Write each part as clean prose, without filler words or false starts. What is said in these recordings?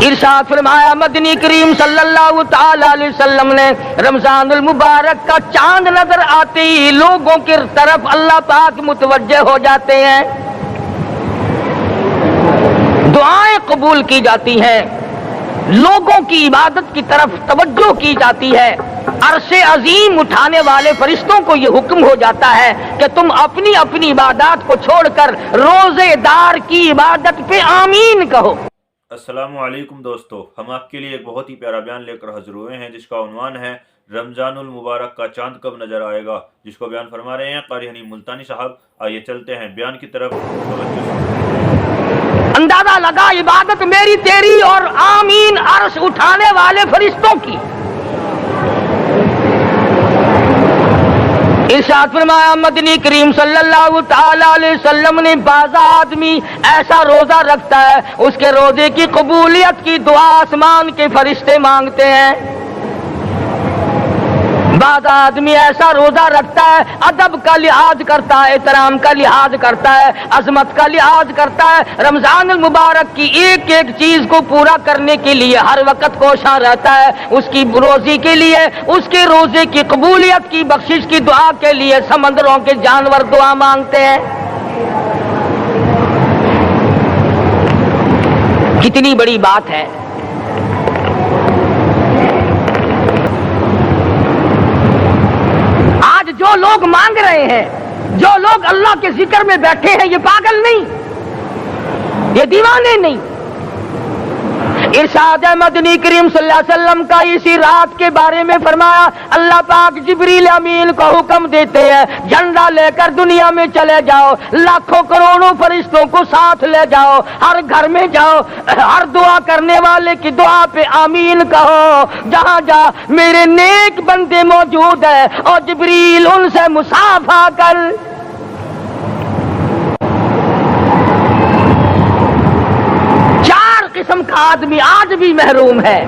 ارشاد فرمایا مدنی کریم صلی اللہ تعالی علیہ وسلم نے رمضان المبارک کا چاند نظر آتے ہی لوگوں کی طرف اللہ پاک متوجہ ہو جاتے ہیں، دعائیں قبول کی جاتی ہیں، لوگوں کی عبادت کی طرف توجہ کی جاتی ہے۔ عرش عظیم اٹھانے والے فرشتوں کو یہ حکم ہو جاتا ہے کہ تم اپنی اپنی عبادات کو چھوڑ کر روزے دار کی عبادت پہ آمین کہو۔ السلام علیکم دوستو، ہم آپ کے لیے ایک بہت ہی پیارا بیان لے کر حاضر ہوئے ہیں جس کا عنوان ہے رمضان المبارک کا چاند کب نظر آئے گا، جس کو بیان فرما رہے ہیں قاری حنیف ملتانی صاحب۔ آئیے چلتے ہیں بیان کی طرف۔ اندازہ لگا عبادت میری تیری اور آمین عرش اٹھانے والے فرشتوں کی۔ ارشاد فرمایا مدنی کریم صلی اللہ تعالی علیہ وسلم نے بعض آدمی ایسا روزہ رکھتا ہے اس کے روزے کی قبولیت کی دعا آسمان کے فرشتے مانگتے ہیں۔ بعض آدمی ایسا روزہ رکھتا ہے، ادب کا لحاظ کرتا ہے، احترام کا لحاظ کرتا ہے، عظمت کا لحاظ کرتا ہے، رمضان المبارک کی ایک ایک چیز کو پورا کرنے کے لیے ہر وقت کوشاں رہتا ہے، اس کی روزی کے لیے، اس کے روزے کی قبولیت کی بخشش کی دعا کے لیے سمندروں کے جانور دعا مانگتے ہیں۔ کتنی بڑی بات ہے۔ جو لوگ مانگ رہے ہیں، جو لوگ اللہ کے ذکر میں بیٹھے ہیں، یہ پاگل نہیں، یہ دیوانے نہیں۔ ارشاد مدنی کریم صلی اللہ علیہ وسلم کا اسی رات کے بارے میں فرمایا، اللہ پاک جبریل امین کو حکم دیتے ہیں جھنڈا لے کر دنیا میں چلے جاؤ، لاکھوں کروڑوں فرشتوں کو ساتھ لے جاؤ، ہر گھر میں جاؤ، ہر دعا کرنے والے کی دعا پہ آمین کہو، جہاں جا میرے نیک بندے موجود ہیں اور جبریل ان سے مصافحہ کر۔ قسم کا آدمی آج بھی محروم ہے،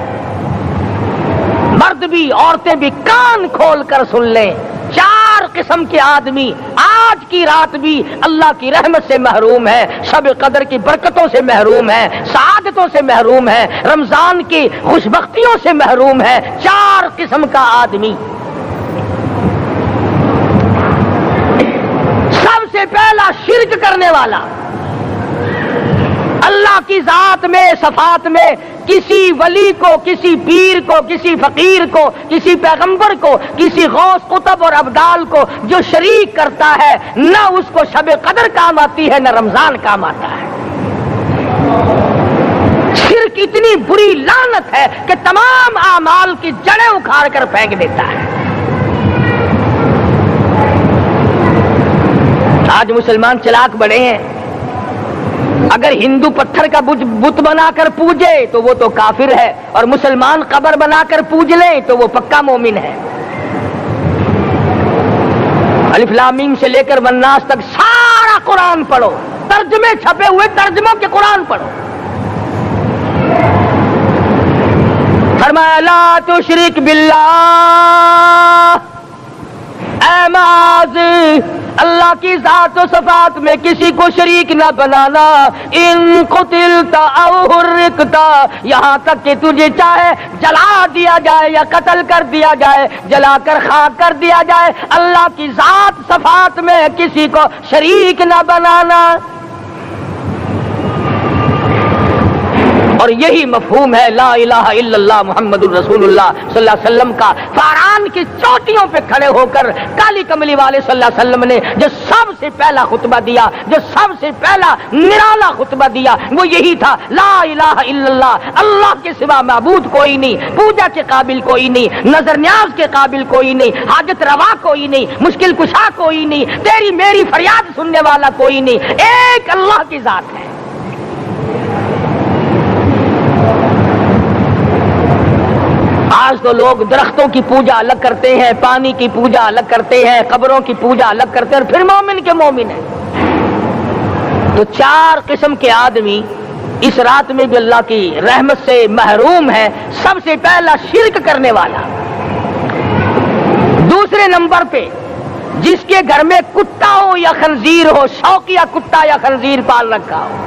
مرد بھی عورتیں بھی کان کھول کر سن لیں، چار قسم کے آدمی آج کی رات بھی اللہ کی رحمت سے محروم ہے، شب قدر کی برکتوں سے محروم ہے، سعادتوں سے محروم ہے، رمضان کی خوشبختیوں سے محروم ہے۔ چار قسم کا آدمی۔ سب سے پہلا شرک کرنے والا، اللہ کی ذات میں صفات میں کسی ولی کو، کسی پیر کو، کسی فقیر کو، کسی پیغمبر کو، کسی غوث قطب اور ابدال کو جو شریک کرتا ہے، نہ اس کو شب قدر کام آتی ہے نہ رمضان کام آتا ہے۔ شرک اتنی بری لعنت ہے کہ تمام اعمال کی جڑیں اکھاڑ کر پھینک دیتا ہے۔ آج مسلمان چلاک بڑے ہیں، اگر ہندو پتھر کا بت بنا کر پوجے تو وہ تو کافر ہے، اور مسلمان قبر بنا کر پوج لیں تو وہ پکا مومن ہے۔ الف لام میم سے لے کر والناس تک سارا قرآن پڑھو، ترجمے چھپے ہوئے ترجموں کے قرآن پڑھو۔ فرمایا لا تشرک باللہ، اے معاذ اللہ کی ذات و صفات میں کسی کو شریک نہ بنانا۔ ان قتلتا او حرقتا، یہاں تک کہ تجھے چاہے جلا دیا جائے یا قتل کر دیا جائے، جلا کر خاک کر دیا جائے، اللہ کی ذات صفات میں کسی کو شریک نہ بنانا۔ اور یہی مفہوم ہے لا الہ الا اللہ محمد الرسول اللہ صلی اللہ علیہ وسلم کا۔ فاران کی چوٹیوں پہ کھڑے ہو کر کالی کملی والے صلی اللہ علیہ وسلم نے جو سب سے پہلا خطبہ دیا، جو سب سے پہلا نرالا خطبہ دیا، وہ یہی تھا لا الہ الا اللہ، اللہ کے سوا معبود کوئی نہیں، پوجا کے قابل کوئی نہیں، نظر نیاز کے قابل کوئی نہیں، حاجت روا کوئی نہیں، مشکل کشا کوئی نہیں، تیری میری فریاد سننے والا کوئی نہیں، ایک اللہ کی ذات ہے۔ آج تو لوگ درختوں کی پوجا الگ کرتے ہیں، پانی کی پوجا الگ کرتے ہیں، قبروں کی پوجا الگ کرتے ہیں، اور پھر مومن کے مومن ہیں۔ تو چار قسم کے آدمی اس رات میں بھی اللہ کی رحمت سے محروم ہے۔ سب سے پہلا شرک کرنے والا، دوسرے نمبر پہ جس کے گھر میں کتا ہو یا خنزیر ہو، شوقیہ کتا یا خنزیر پال رکھا ہو،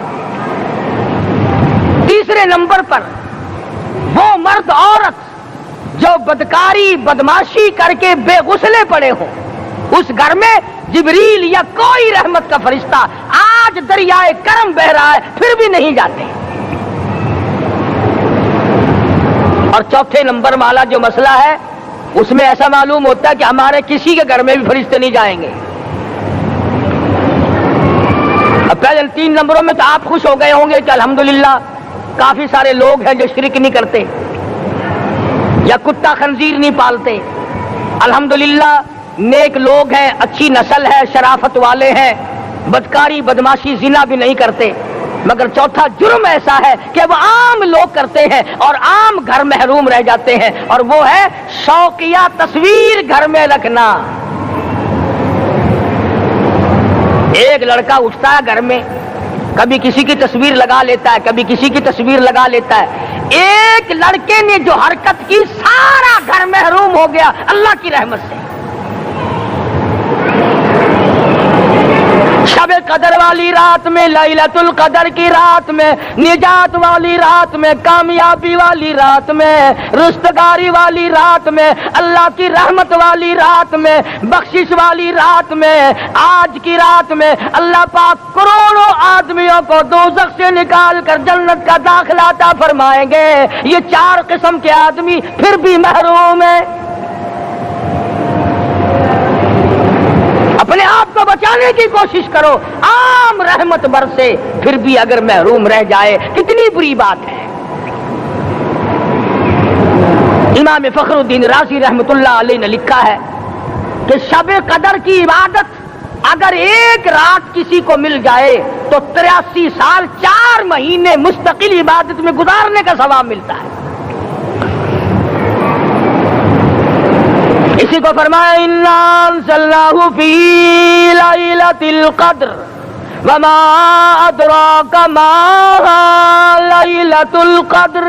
تیسرے نمبر پر وہ مرد عورت جو بدکاری بدماشی کر کے بے غسلے پڑے ہوں، اس گھر میں جبریل یا کوئی رحمت کا فرشتہ آج دریائے کرم بہ رہا ہے پھر بھی نہیں جاتے۔ اور چوتھے نمبر والا جو مسئلہ ہے اس میں ایسا معلوم ہوتا ہے کہ ہمارے کسی کے گھر میں بھی فرشتے نہیں جائیں گے۔ اب پہلے 3 نمبروں میں تو آپ خوش ہو گئے ہوں گے کہ الحمدللہ کافی سارے لوگ ہیں جو شرک نہیں کرتے یا کتا خنزیر نہیں پالتے، الحمدللہ نیک لوگ ہیں، اچھی نسل ہے، شرافت والے ہیں، بدکاری بدماشی زنا بھی نہیں کرتے۔ مگر چوتھا جرم ایسا ہے کہ وہ عام لوگ کرتے ہیں اور عام گھر محروم رہ جاتے ہیں، اور وہ ہے شوقیہ تصویر گھر میں رکھنا۔ ایک لڑکا اٹھتا ہے گھر میں، کبھی کسی کی تصویر لگا لیتا ہے، کبھی کسی کی تصویر لگا لیتا ہے۔ ایک لڑکے نے جو حرکت کی سارا گھر محروم ہو گیا اللہ کی رحمت سے۔ شب قدر والی رات میں، لیلۃ القدر کی رات میں، نجات والی رات میں، کامیابی والی رات میں، رستگاری والی رات میں، اللہ کی رحمت والی رات میں، بخشش والی رات میں، آج کی رات میں اللہ پاک کروڑوں آدمیوں کو دوزخ سے نکال کر جنت کا داخلہ عطا فرمائیں گے۔ یہ 4 قسم کے آدمی پھر بھی محروم ہیں۔ اپنے آپ کو بچانے کی کوشش کرو، عام رحمت برسے پھر بھی اگر محروم رہ جائے کتنی بری بات ہے۔ امام فخر الدین رازی رحمت اللہ علیہ نے لکھا ہے کہ شب قدر کی عبادت اگر ایک رات کسی کو مل جائے تو 83 سال 4 مہینے مستقل عبادت میں گزارنے کا ثواب ملتا ہے۔ اسی کو فرمایا اِنَّا أَنزَلْنَاهُ فِي لَيْلَةِ الْقَدْرِ وَمَا أَدْرَاكَ مَا لَيْلَةُ الْقَدْرِ۔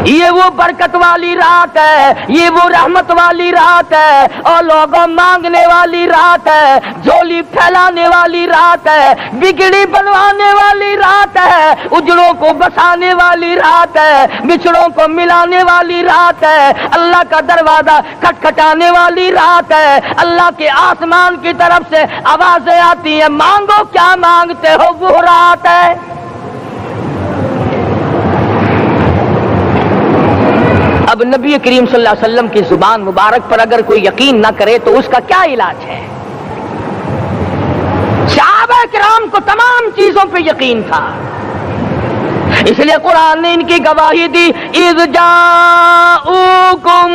یہ وہ برکت والی رات ہے، یہ وہ رحمت والی رات ہے، اور لوگوں مانگنے والی رات ہے، جھولی پھیلانے والی رات ہے، بگڑی بنوانے والی رات ہے، اجڑوں کو بسانے والی رات ہے، بچڑوں کو ملانے والی رات ہے، اللہ کا دروازہ کھٹکھٹانے والی رات ہے، اللہ کے آسمان کی طرف سے آوازیں آتی ہیں مانگو کیا مانگتے ہو، وہ رات ہے۔ اب نبی کریم صلی اللہ علیہ وسلم کی زبان مبارک پر اگر کوئی یقین نہ کرے تو اس کا کیا علاج ہے؟ صحابہ کرام کو تمام چیزوں پہ یقین تھا، اس لیے قرآن نے ان کی گواہی دی اذ جاؤکم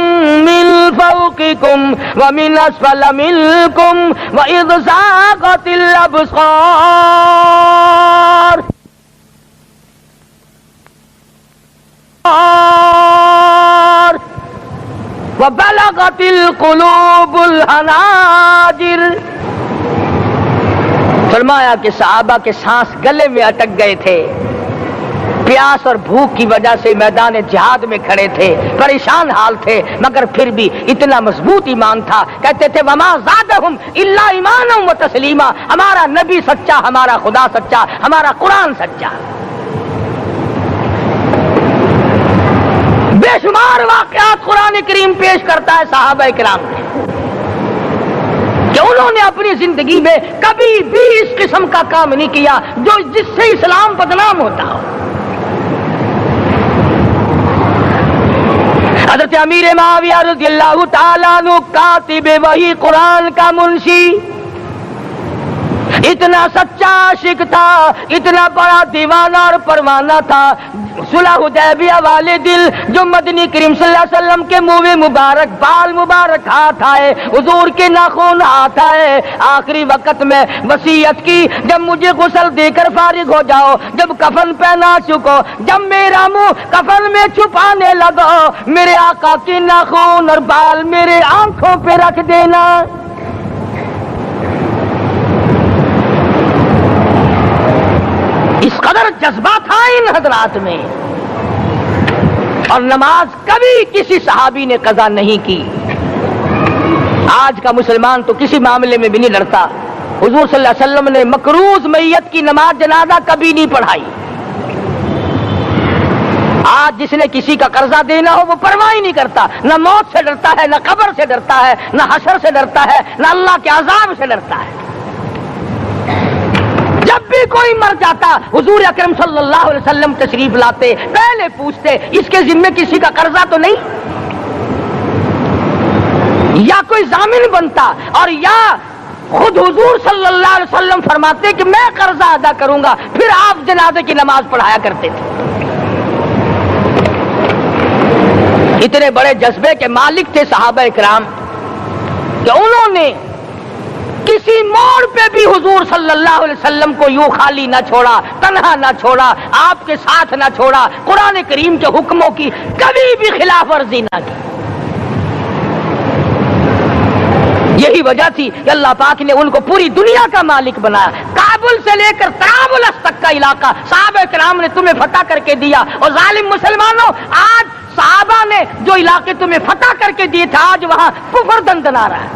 من فوقکم ومن اسفل منکم واذ زاغت الابصار وَبَلَغَتِ الْقُلُوبُ الْحَنَاجِرَ۔ فرمایا کہ صحابہ کے سانس گلے میں اٹک گئے تھے، پیاس اور بھوک کی وجہ سے میدان جہاد میں کھڑے تھے، پریشان حال تھے، مگر پھر بھی اتنا مضبوط ایمان تھا، کہتے تھے وَمَا زَادَهُمْ إِلَّا إِيمَانًا وَتَسْلِيمًا، ہمارا نبی سچا، ہمارا خدا سچا، ہمارا قرآن سچا۔ بے شمار واقعات قرآن کریم پیش کرتا ہے صحابہ کرام کے کہ انہوں نے اپنی زندگی میں کبھی بھی اس قسم کا کام نہیں کیا جو جس سے اسلام بدنام ہوتا ہو۔ حضرت امیر معاویہ رضی اللہ تعالیٰ عنہ کاتب وحی قرآن کا منشی اتنا سچا عاشق تھا، اتنا بڑا دیوانہ اور پروانہ تھا، صلح حدیبیہ والے دل جو مدنی کریم صلی اللہ علیہ وسلم کے منہ مبارک بال مبارک ہاتھ آئے، حضور کے ناخن ہاتھ آئے، آخری وقت میں وصیت کی جب مجھے غسل دے کر فارغ ہو جاؤ، جب کفن پہنا چکو، جب میرا منہ کفن میں چھپانے لگو، میرے آقا کے ناخن اور بال میرے آنکھوں پہ رکھ دینا۔ اس قدر جذبہ تھا ان حضرات میں، اور نماز کبھی کسی صحابی نے قضا نہیں کی۔ آج کا مسلمان تو کسی معاملے میں بھی نہیں لڑتا، حضور صلی اللہ علیہ وسلم نے مقروض میت کی نماز جنازہ کبھی نہیں پڑھائی، آج جس نے کسی کا قرضہ دینا ہو وہ پرواہ ہی نہیں کرتا، نہ موت سے ڈرتا ہے، نہ قبر سے ڈرتا ہے، نہ حشر سے ڈرتا ہے، نہ اللہ کے عذاب سے ڈرتا ہے۔ جب بھی کوئی مر جاتا حضور اکرم صلی اللہ علیہ وسلم تشریف لاتے، پہلے پوچھتے اس کے ذمے کسی کا قرضہ تو نہیں، یا کوئی ضامن بنتا، اور یا خود حضور صلی اللہ علیہ وسلم فرماتے کہ میں قرضہ ادا کروں گا، پھر آپ جنازے کی نماز پڑھایا کرتے تھے۔ اتنے بڑے جذبے کے مالک تھے صحابہ اکرام کہ انہوں نے کسی موڑ پہ بھی حضور صلی اللہ علیہ وسلم کو یوں خالی نہ چھوڑا، تنہا نہ چھوڑا، آپ کے ساتھ نہ چھوڑا، قرآن کریم کے حکموں کی کبھی بھی خلاف ورزی نہ کی۔ یہی وجہ تھی کہ اللہ پاک نے ان کو پوری دنیا کا مالک بنایا۔ کابل سے لے کر طرابلس تک کا علاقہ صحابہ کرام نے تمہیں فتح کر کے دیا، اور ظالم مسلمانوں آج صحابہ نے جو علاقے تمہیں فتح کر کے دیے تھے آج وہاں کفر دندنا رہا ہے۔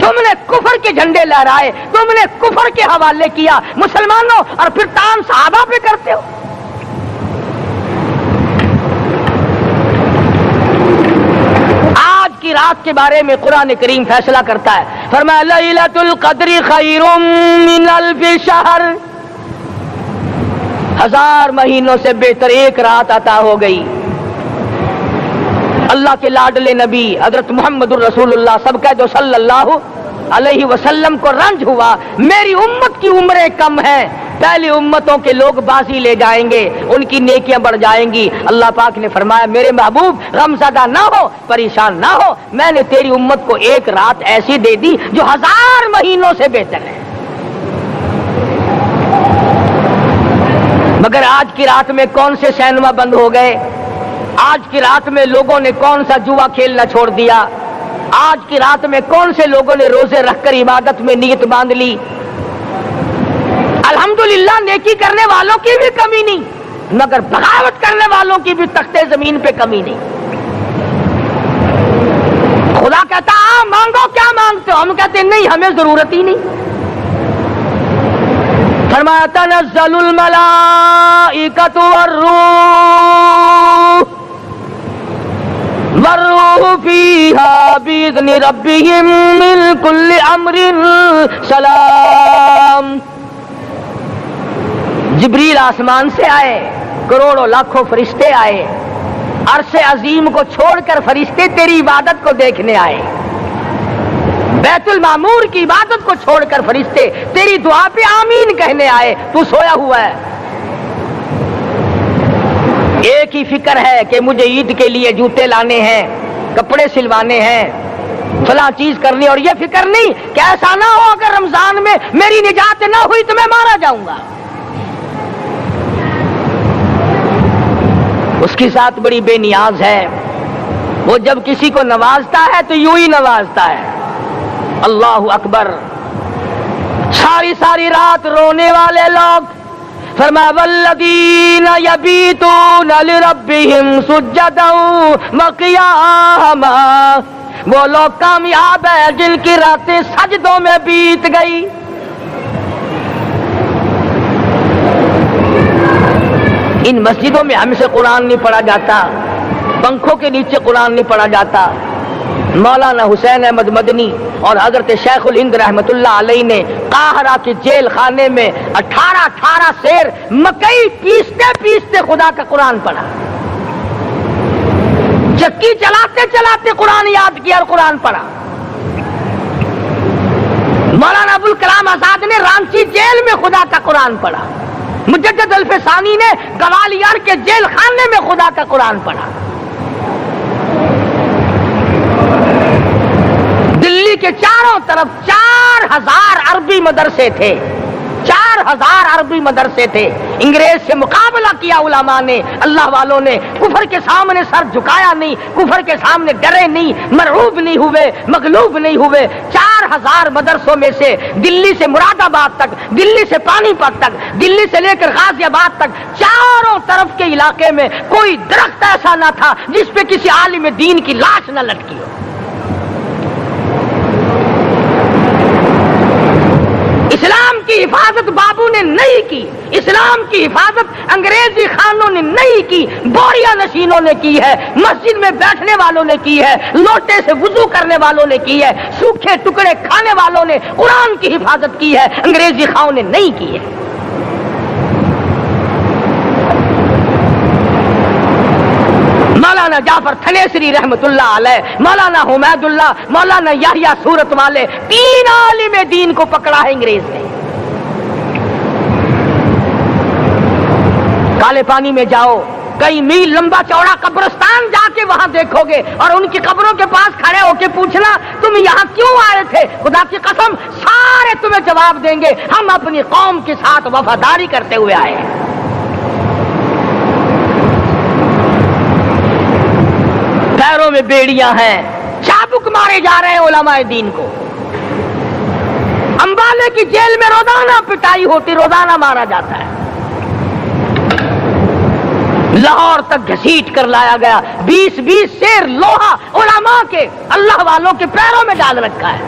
تم نے کفر کے جھنڈے لہرائے، تم نے کفر کے حوالے کیا مسلمانوں، اور پھر تان صحابہ پہ کرتے ہو۔ آج کی رات کے بارے میں قرآن کریم فیصلہ کرتا ہے، فرمایا لیلۃ القدر خیر من الف شہر، 1000 مہینوں سے بہتر ایک رات عطا ہو گئی۔ اللہ کے لاڈلے نبی حضرت محمد الرسول اللہ سب کہہ دو صلی اللہ علیہ وسلم کو رنج ہوا، میری امت کی عمریں کم ہیں، پہلی امتوں کے لوگ بازی لے جائیں گے، ان کی نیکیاں بڑھ جائیں گی۔ اللہ پاک نے فرمایا میرے محبوب غمزدہ نہ ہو، پریشان نہ ہو، میں نے تیری امت کو ایک رات ایسی دے دی جو 1000 مہینوں سے بہتر ہے۔ مگر آج کی رات میں کون سے سینما بند ہو گئے، آج کی رات میں لوگوں نے کون سا جوا کھیلنا چھوڑ دیا، آج کی رات میں کون سے لوگوں نے روزے رکھ کر عبادت میں نیت باندھ لی۔ الحمدللہ نیکی کرنے والوں کی بھی کمی نہیں، مگر بغاوت کرنے والوں کی بھی تختے زمین پہ کمی نہیں۔ خدا کہتا مانگو کیا مانگتے ہو، ہم کہتے نہیں ہمیں ضرورت ہی نہیں۔ فرمایا تنزل الملائکۃ والروح فیہا بإذن ربہم من کل امر سلام۔ جبریل آسمان سے آئے، کروڑوں لاکھوں فرشتے آئے، عرش عظیم کو چھوڑ کر فرشتے تیری عبادت کو دیکھنے آئے، بیت المعمور کی عبادت کو چھوڑ کر فرشتے تیری دعا پہ آمین کہنے آئے، تو سویا ہوا ہے۔ ایک ہی فکر ہے کہ مجھے عید کے لیے جوتے لانے ہیں، کپڑے سلوانے ہیں، فلاں چیز کرنی، اور یہ فکر نہیں کہ ایسا نہ ہو اگر رمضان میں میری نجات نہ ہوئی تو میں مارا جاؤں گا۔ اس کی ذات بڑی بے نیاز ہے، وہ جب کسی کو نوازتا ہے تو یوں ہی نوازتا ہے۔ اللہ اکبر۔ ساری ساری رات رونے والے لوگ، فرمایا والذین یبیتون لربہم سجدا وقیاما، وہ لوگ کامیاب ہیں جن کی راتیں سجدوں میں بیت گئی۔ ان مسجدوں میں ہم سے قرآن نہیں پڑھا جاتا، پنکھوں کے نیچے قرآن نہیں پڑھا جاتا۔ مولانا حسین احمد مدنی اور حضرت شیخ الہند رحمت اللہ علیہ نے قاہرہ کے جیل خانے میں 18 سیر مکئی پیستے پیستے خدا کا قرآن پڑھا، چکی چلاتے چلاتے قرآن یاد کیا اور قرآن پڑھا۔ مولانا ابوالکلام آزاد نے رانچی جیل میں خدا کا قرآن پڑھا، مجدد الفسانی نے گوالیار کے جیل خانے میں خدا کا قرآن پڑھا۔ دلی کے چاروں طرف 4000 عربی مدرسے تھے، 4000 عربی مدرسے تھے۔ انگریز سے مقابلہ کیا علماء نے، اللہ والوں نے، کفر کے سامنے سر جھکایا نہیں، کفر کے سامنے ڈرے نہیں، مرعوب نہیں ہوئے، مغلوب نہیں ہوئے۔ 4000 مدرسوں میں سے دلی سے مراد آباد تک، دلی سے پانی پت تک، دلی سے لے کر غازی آباد تک، چاروں طرف کے علاقے میں کوئی درخت ایسا نہ تھا جس پہ کسی عالم دین کی لاش نہ لٹکی ہو۔ اسلام کی کی حفاظت بابو نے نہیں کی، اسلام کی حفاظت انگریزی خانوں نے نہیں کی، بوریا نشینوں نے کی ہے، مسجد میں بیٹھنے والوں نے کی ہے، لوٹے سے وضو کرنے والوں نے کی ہے، سوکھے ٹکڑے کھانے والوں نے قرآن کی حفاظت کی ہے، انگریزی خانوں نے نہیں کی ہے۔ مولانا جعفر تھنیسری رحمت اللہ علیہ، مولانا حمید اللہ، مولانا یحییٰ صورت والے، 3 عالم دین کو پکڑا ہے انگریز نے۔ کالے پانی میں جاؤ، کئی میل لمبا چوڑا قبرستان جا کے وہاں دیکھو گے اور ان کی قبروں کے پاس کھڑے ہو کے پوچھنا تم یہاں کیوں آئے تھے، خدا کی قسم سارے تمہیں جواب دیں گے ہم اپنی قوم کے ساتھ وفاداری کرتے ہوئے آئے ہیں۔ پیروں میں بیڑیاں ہیں، چابک مارے جا رہے ہیں علماء دین کو۔ امبالے کی جیل میں روزانہ پٹائی ہوتی، روزانہ مارا جاتا ہے۔ لاہور تک گھسیٹ کر لایا گیا، 20 سیر لوہا علماء کے، اللہ والوں کے پیروں میں ڈال رکھا ہے۔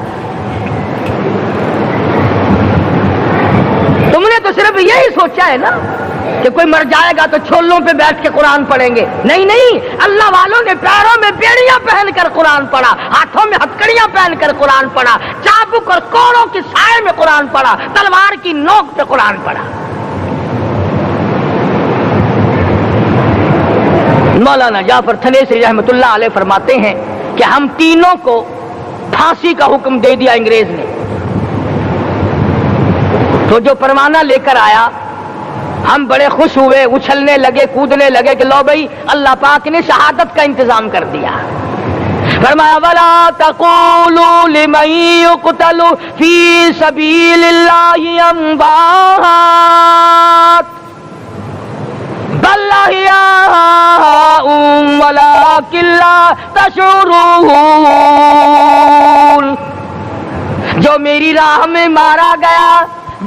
تم نے تو صرف یہی سوچا ہے نا کہ کوئی مر جائے گا تو چھولوں پہ بیٹھ کے قرآن پڑھیں گے، نہیں نہیں، اللہ والوں نے پیروں میں بیڑیاں پہن کر قرآن پڑھا، ہاتھوں میں ہتکڑیاں پہن کر قرآن پڑھا، چابک اور کوڑوں کے سائے میں قرآن پڑھا، تلوار کی نوک پہ قرآن پڑھا۔ مولانا جعفر تھنیسری رحمت اللہ علیہ فرماتے ہیں کہ ہم تینوں کو پھانسی کا حکم دے دیا انگریز نے، تو جو پروانہ لے کر آیا ہم بڑے خوش ہوئے، اچھلنے لگے، کودنے لگے کہ لو بھائی اللہ پاک نے شہادت کا انتظام کر دیا۔ فرمایا وَلَا تَقُولُوا لِمَن يُقْتَلُ فِي سَبِيلِ اللَّهِ أَمْوَاتٌ بَلْ أَحْيَاءٌ وَلَٰكِن لَّا تَشْعُرُونَ۔ جو میری راہ میں مارا گیا،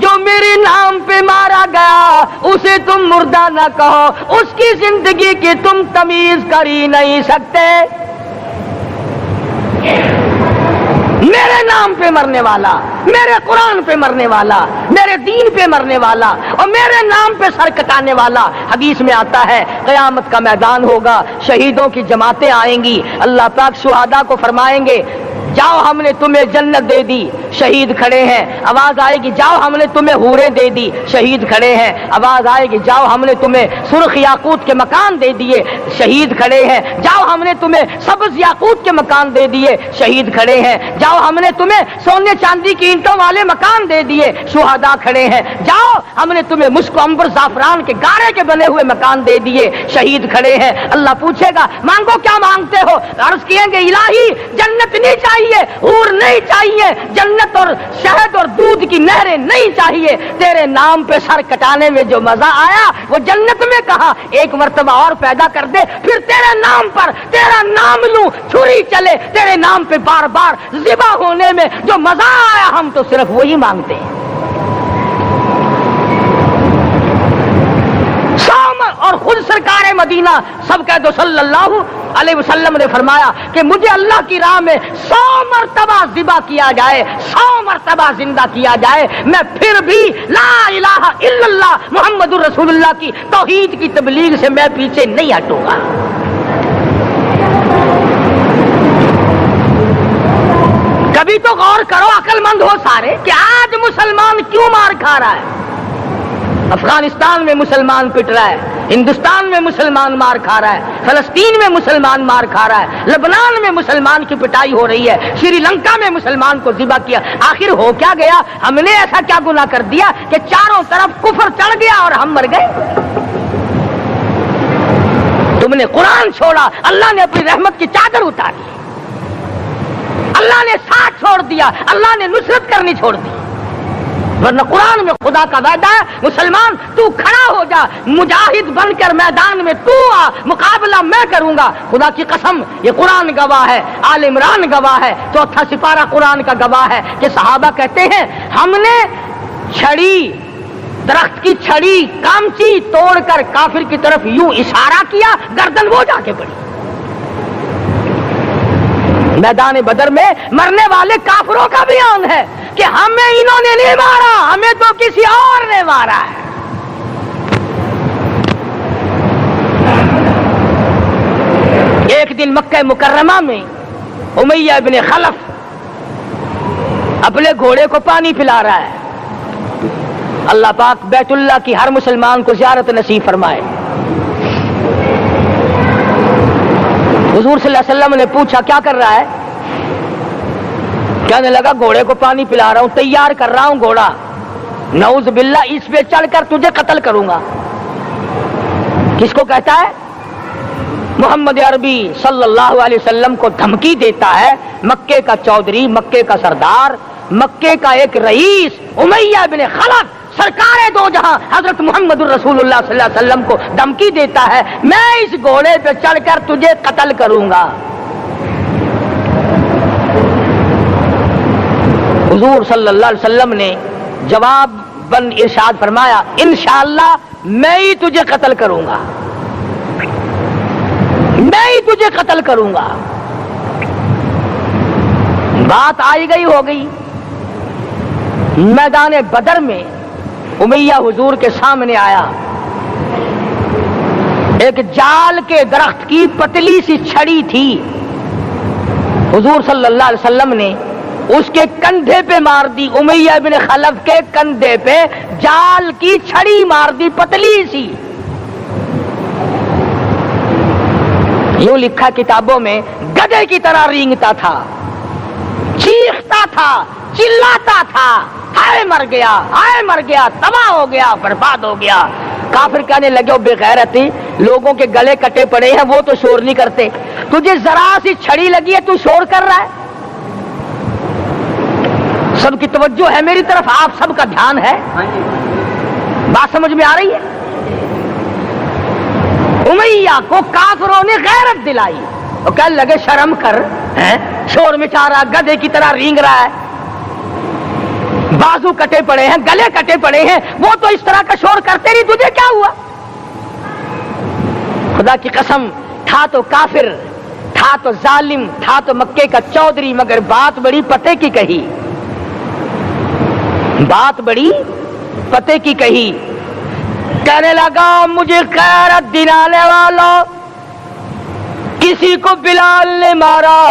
جو میرے نام پہ مارا گیا، اسے تم مردہ نہ کہو، اس کی زندگی کی تم تمیز کر ہی نہیں سکتے۔ میرے نام پہ مرنے والا، میرے قرآن پہ مرنے والا، میرے دین پہ مرنے والا اور میرے نام پہ سر کٹانے والا، حدیث میں آتا ہے قیامت کا میدان ہوگا، شہیدوں کی جماعتیں آئیں گی، اللہ پاک شہداء کو فرمائیں گے جاؤ ہم نے تمہیں جنت دے دی، شہید کھڑے ہیں، آواز آئے گی جاؤ ہم نے تمہیں حوریں دے دی، شہید کھڑے ہیں، آواز آئے گی جاؤ ہم نے تمہیں سرخ یاقوت کے مکان دے دیے، شہید کھڑے ہیں، جاؤ ہم نے تمہیں سبز یاقوت کے مکان دے دیے، شہید کھڑے ہیں، جاؤ ہم نے تمہیں سونے چاندی کی اینٹوں والے مکان دے دیے، شہداء کھڑے ہیں، جاؤ ہم نے تمہیں مشک و عنبر زعفران کے گارے کے بنے ہوئے مکان دے دیے، شہید کھڑے ہیں۔ اللہ پوچھے گا مانگو کیا مانگتے ہو، عرض کیے گے الہی جنت نہیں چاہیے، حور نہیں چاہیے، جنت اور شہد اور دودھ کی نہریں نہیں چاہیے، تیرے نام پہ سر کٹانے میں جو مزہ آیا وہ جنت میں کہا، ایک مرتبہ اور پیدا کر دے، پھر تیرے نام پر تیرا نام لوں، چھری چلے تیرے نام پہ بار بار ذبح ہونے میں جو مزہ آیا، ہم تو صرف وہی مانگتے ہیں۔ اور خود سرکار مدینہ سب کہہ دو صلی اللہ علیہ وسلم نے فرمایا کہ مجھے اللہ کی راہ میں 100 مرتبہ ذبح کیا جائے، 100 مرتبہ زندہ کیا جائے، میں پھر بھی لا الہ الا اللہ محمد الرسول اللہ کی توحید کی تبلیغ سے میں پیچھے نہیں ہٹوں گا۔ کبھی تو غور کرو عقل مند ہو سارے کہ آج مسلمان کیوں مار کھا رہا ہے؟ افغانستان میں مسلمان پٹ رہا ہے، ہندوستان میں مسلمان مار کھا رہا ہے، فلسطین میں مسلمان مار کھا رہا ہے، لبنان میں مسلمان کی پٹائی ہو رہی ہے، سری لنکا میں مسلمان کو ذبح کیا، آخر ہو کیا گیا؟ ہم نے ایسا کیا گناہ کر دیا کہ چاروں طرف کفر چڑھ گیا اور ہم مر گئے؟ تم نے قرآن چھوڑا، اللہ نے اپنی رحمت کی چادر اتاری، اللہ نے ساتھ چھوڑ دیا، اللہ نے نصرت کرنی چھوڑ دی، ورنہ قرآن میں خدا کا وعدہ ہے مسلمان تو کھڑا ہو جا، مجاہد بن کر میدان میں تو آ، مقابلہ میں کروں گا۔ خدا کی قسم یہ قرآن گواہ ہے، آل عمران گواہ ہے، 4واں سپارہ قرآن کا گواہ ہے کہ صحابہ کہتے ہیں ہم نے چھڑی، درخت کی چھڑی کامچی توڑ کر کافر کی طرف یوں اشارہ کیا، گردن وہ جا کے پڑی۔ میدان بدر میں مرنے والے کافروں کا بیان ہے کہ ہمیں انہوں نے نہیں مارا، ہمیں تو کسی اور نے مارا ہے۔ ایک دن مکہ مکرمہ میں امیہ ابن خلف اپنے گھوڑے کو پانی پلا رہا ہے۔ اللہ پاک بیت اللہ کی ہر مسلمان کو زیارت نصیب فرمائے۔ حضور صلی اللہ علیہ وسلم نے پوچھا کیا کر رہا ہے؟ کہنے لگا گھوڑے کو پانی پلا رہا ہوں، تیار کر رہا ہوں گھوڑا، نعوذ باللہ اس پہ چڑھ کر تجھے قتل کروں گا۔ کس کو کہتا ہے؟ محمد عربی صلی اللہ علیہ وسلم کو دھمکی دیتا ہے۔ مکے کا چودھری، مکے کا سردار، مکے کا ایک رئیس امیہ بن خلف سرکار دو جہاں حضرت محمد رسول اللہ صلی اللہ علیہ وسلم کو دھمکی دیتا ہے میں اس گھوڑے پہ چڑھ کر تجھے قتل کروں گا۔ حضور صلی اللہ علیہ وسلم نے جواب بن ارشاد فرمایا انشاءاللہ میں ہی تجھے قتل کروں گا، میں ہی تجھے قتل کروں گا۔ بات آئی گئی ہو گئی۔ میدان بدر میں امیہ حضور کے سامنے آیا، ایک جال کے درخت کی پتلی سی چھڑی تھی، حضور صلی اللہ علیہ وسلم نے اس کے کندھے پہ مار دی، امیہ بن خلف کے کندھے پہ جال کی چھڑی مار دی پتلی سی۔ یوں لکھا کتابوں میں گدھے کی طرح رینگتا تھا، چیختا تھا، چلاتا تھا، ہائے مر گیا، ہائے مر گیا، تباہ ہو گیا، برباد ہو گیا۔ کافر کہنے لگے بے غیرتی، لوگوں کے گلے کٹے پڑے ہیں وہ تو شور نہیں کرتے، تجھے ذرا سی چھڑی لگی ہے تو شور کر رہا ہے۔ سب کی توجہ ہے میری طرف، آپ سب کا دھیان ہے، بات سمجھ میں آ رہی ہے؟ امیہ کو کافروں نے غیرت دلائی، وہ کہنے لگے شرم کر، شور مچا رہا، گدھے کی طرح رینگ رہا ہے، بازو کٹے پڑے ہیں، گلے کٹے پڑے ہیں، وہ تو اس طرح کا شور کرتے نہیں، تجھے کیا ہوا؟ خدا کی قسم، تھا تو کافر، تھا تو ظالم، تھا تو مکے کا چودھری، مگر بات بڑی پتے کی کہی، بات بڑی پتے کی کہی۔ کہنے لگا مجھے غیرت دلانے والوں، کسی کو بلال نے مارا،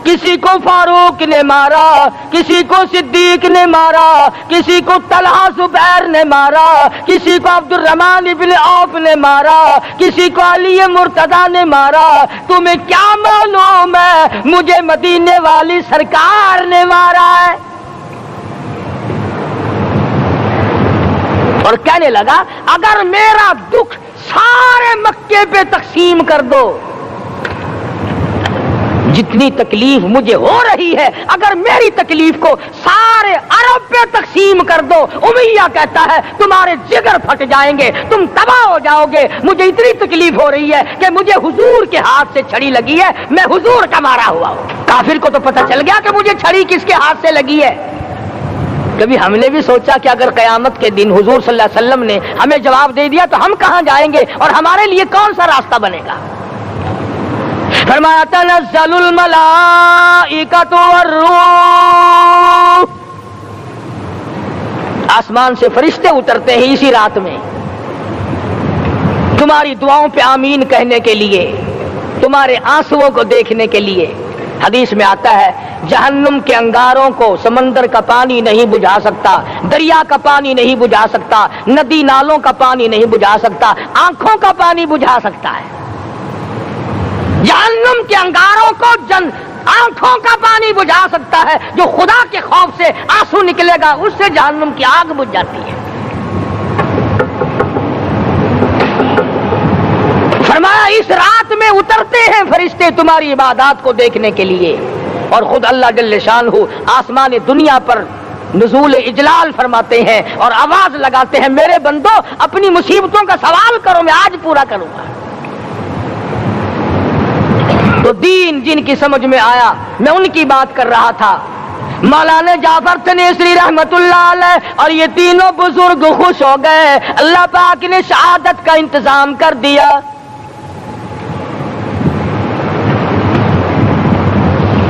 کسی کو فاروق نے مارا، کسی کو صدیق نے مارا، کسی کو طلحہ زبیر نے مارا، کسی کو عبد الرحمن ابن عوف نے مارا، کسی کو علی مرتضی نے مارا، تمہیں کیا معلوم ہے مجھے مدینے والی سرکار نے مارا ہے؟ اور کہنے لگا اگر میرا دکھ سارے مکے پہ تقسیم کر دو، جتنی تکلیف مجھے ہو رہی ہے اگر میری تکلیف کو سارے عرب پہ تقسیم کر دو، امیہ کہتا ہے تمہارے جگر پھٹ جائیں گے، تم تباہ ہو جاؤ گے، مجھے اتنی تکلیف ہو رہی ہے کہ مجھے حضور کے ہاتھ سے چھڑی لگی ہے، میں حضور کا مارا ہوا ہوں۔ کافر کو تو پتہ چل گیا کہ مجھے چھڑی کس کے ہاتھ سے لگی ہے۔ کبھی ہم نے بھی سوچا کہ اگر قیامت کے دن حضور صلی اللہ علیہ وسلم نے ہمیں جواب دے دیا تو ہم کہاں جائیں گے اور ہمارے لیے کون سا راستہ بنے گا؟ فرمایا تنزل الملائکۃ والروح، آسمان سے فرشتے اترتے ہیں اسی رات میں تمہاری دعاؤں پہ آمین کہنے کے لیے، تمہارے آنسوؤں کو دیکھنے کے لیے۔ حدیث میں آتا ہے جہنم کے انگاروں کو سمندر کا پانی نہیں بجھا سکتا، دریا کا پانی نہیں بجھا سکتا، ندی نالوں کا پانی نہیں بجھا سکتا، آنکھوں کا پانی بجھا سکتا ہے۔ جہنم کے انگاروں کو آنکھوں کا پانی بجھا سکتا ہے، جو خدا کے خوف سے آنسو نکلے گا اس سے جہنم کی آگ بجھ جاتی ہے۔ فرمایا اس رات میں اترتے ہیں فرشتے تمہاری عبادات کو دیکھنے کے لیے، اور خود اللہ جل شانہ آسمان دنیا پر نزول اجلال فرماتے ہیں اور آواز لگاتے ہیں میرے بندو اپنی مصیبتوں کا سوال کرو میں آج پورا کروں گا۔ تو دین جن کی سمجھ میں آیا میں ان کی بات کر رہا تھا، مولانا جعفر تنیسری رحمت اللہ علیہ اور یہ تینوں بزرگ خوش ہو گئے، اللہ پاک نے شہادت کا انتظام کر دیا۔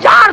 4